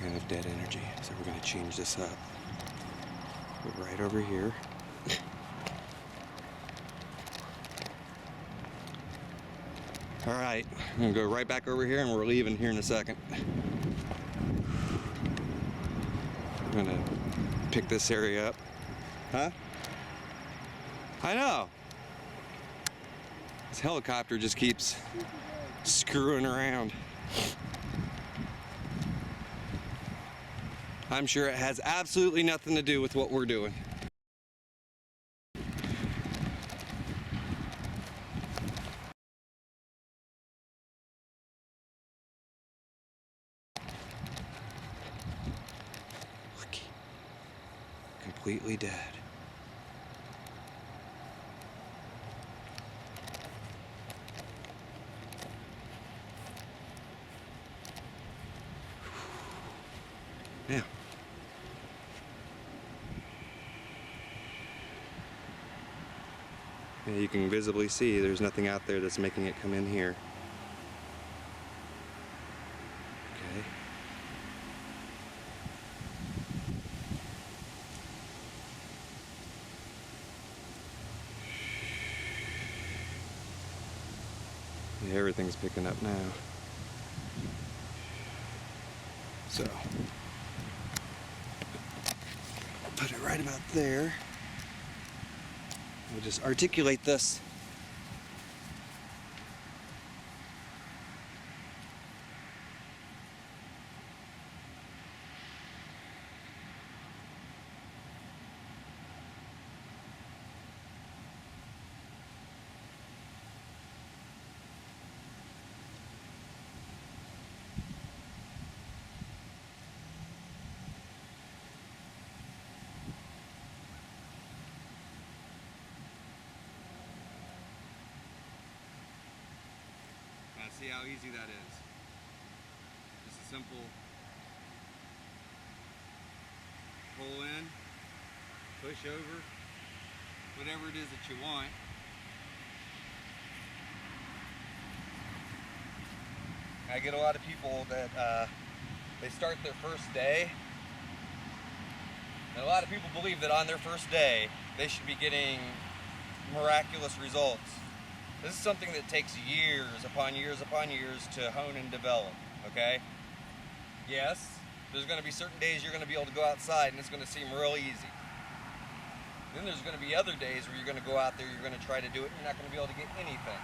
kind of dead energy. So we're going to change this up. Go right over here. All right, I'm going to go right back over here and we're leaving here in a second. I'm going to pick this area up. Huh? I know. This helicopter just keeps screwing around. I'm sure it has absolutely nothing to do with what we're doing. Look, completely dead. Yeah. Yeah, you can visibly see there's nothing out there that's making it come in here. Okay. Yeah, everything's picking up now. So, put it right about there. We'll just articulate this. See how easy that is. Just a simple pull in, push over, whatever it is that you want. I get a lot of people that they start their first day, and a lot of people believe that on their first day they should be getting miraculous results. This is something that takes years upon years upon years to hone and develop, okay? Yes, there's going to be certain days you're going to be able to go outside and it's going to seem real easy. Then there's going to be other days where you're going to go out there, you're going to try to do it, and you're not going to be able to get anything.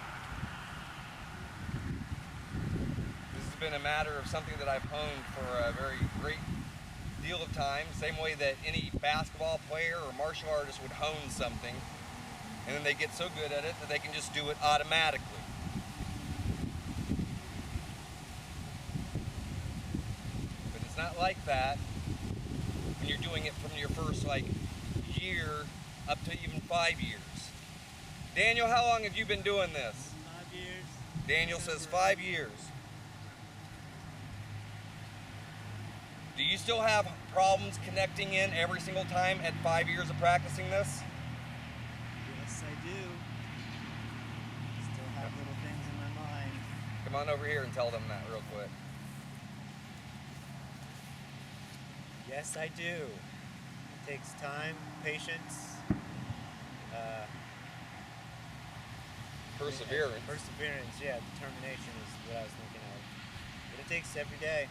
This has been a matter of something that I've honed for a very great deal of time, same way that any basketball player or martial artist would hone something. And then they get so good at it that they can just do it automatically. But it's not like that when you're doing it from your first year up to even 5 years. Daniel, how long have you been doing this? 5 years. Daniel says 5 years. Do you still have problems connecting in every single time at 5 years of practicing this? Yes, I do. Still have little things in my mind. Come on over here and tell them that real quick. Yes, I do. It takes time, patience, Perseverance. Perseverance, yeah. Determination is what I was thinking of. But it takes every day.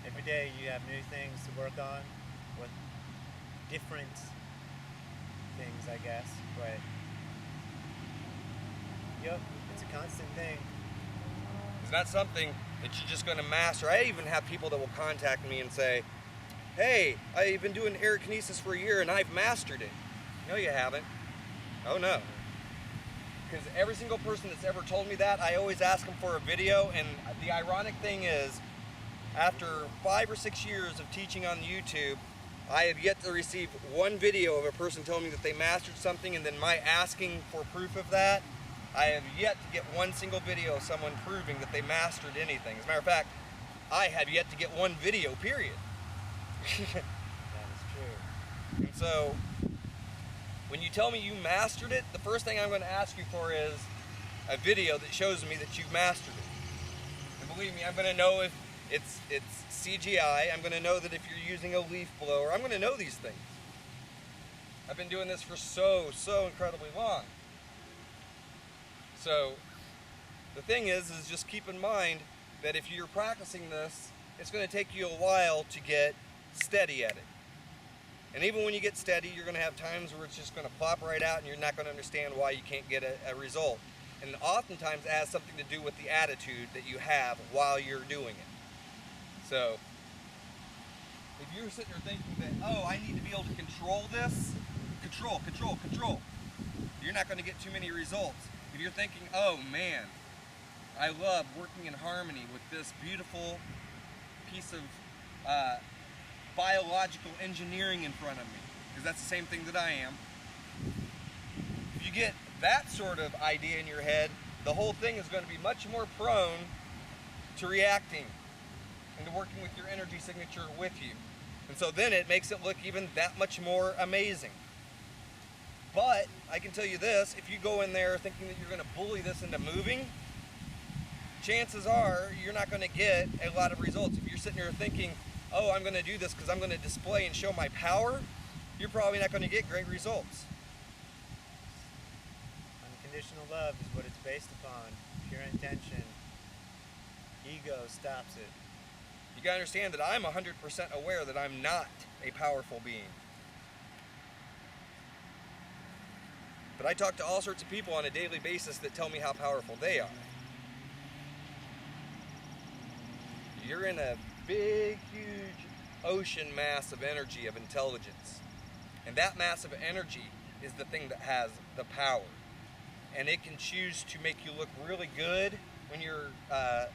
Every day you have new things to work on with different things, I guess. But, yep, it's a constant thing. It's not something that you're just going to master. I even have people that will contact me and say, hey, I've been doing Aerokinesis for a year and I've mastered it. No, you haven't. Oh, no. Because every single person that's ever told me that, I always ask them for a video. And the ironic thing is, after 5 or 6 years of teaching on YouTube, I have yet to receive one video of a person telling me that they mastered something, and then my asking for proof of that, I have yet to get one single video of someone proving that they mastered anything. As a matter of fact, I have yet to get one video, period. That is true. And so, when you tell me you mastered it, the first thing I'm going to ask you for is a video that shows me that you've mastered it. And believe me, I'm going to know It's CGI. I'm going to know that if you're using a leaf blower, I'm going to know these things. I've been doing this for so incredibly long. So the thing is just keep in mind that if you're practicing this, it's going to take you a while to get steady at it. And even when you get steady, you're going to have times where it's just going to plop right out and you're not going to understand why you can't get a result. And oftentimes it has something to do with the attitude that you have while you're doing it. So if you're sitting there thinking that, oh, I need to be able to control this, control, you're not going to get too many results. If you're thinking, oh man, I love working in harmony with this beautiful piece of biological engineering in front of me, because that's the same thing that I am. If you get that sort of idea in your head, the whole thing is going to be much more prone to reacting and to working with your energy signature with you. And so then it makes it look even that much more amazing. But I can tell you this, if you go in there thinking that you're going to bully this into moving, chances are you're not going to get a lot of results. If you're sitting there thinking, oh, I'm going to do this because I'm going to display and show my power, you're probably not going to get great results. Unconditional love is what it's based upon. Pure intention. Ego stops it. You got to understand that I'm 100% aware that I'm not a powerful being. But I talk to all sorts of people on a daily basis that tell me how powerful they are. You're in a big, huge ocean mass of energy, of intelligence. And that mass of energy is the thing that has the power. And it can choose to make you look really good when you're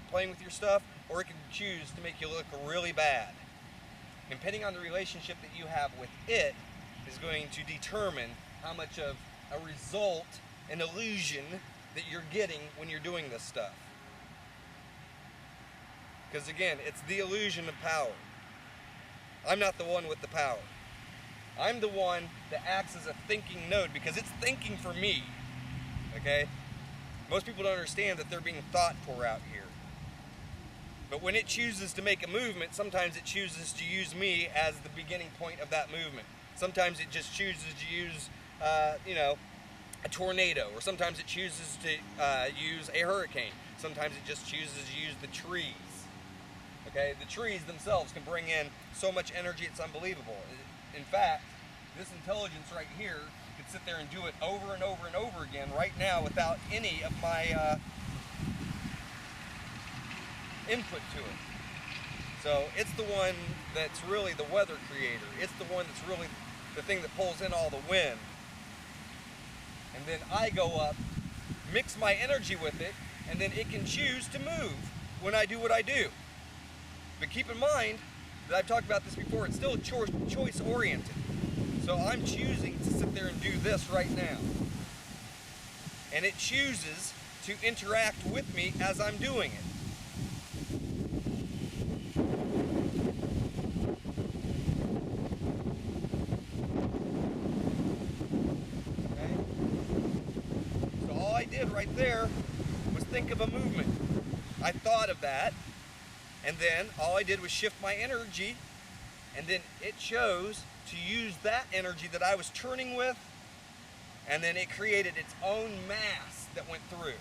playing with your stuff, or it can choose to make you look really bad. And depending on the relationship that you have with it is going to determine how much of a result, an illusion that you're getting when you're doing this stuff. Because again, it's the illusion of power. I'm not the one with the power. I'm the one that acts as a thinking node because it's thinking for me. Okay? Most people don't understand that they're being thought for out here. But when it chooses to make a movement, sometimes it chooses to use me as the beginning point of that movement. Sometimes it just chooses to use, a tornado, or sometimes it chooses to use a hurricane. Sometimes it just chooses to use the trees. Okay, the trees themselves can bring in so much energy, it's unbelievable. In fact, this intelligence right here could sit there and do it over and over and over again right now without any of my input to it. So it's the one that's really the weather creator. It's the one that's really the thing that pulls in all the wind. And then I go up, mix my energy with it, and then it can choose to move when I do what I do. But keep in mind that I've talked about this before, it's still choice oriented. So I'm choosing to sit there and do this right now. And it chooses to interact with me as I'm doing it. Right there was think of a movement. I thought of that, and then all I did was shift my energy, and then it chose to use that energy that I was turning with, and then it created its own mass that went through.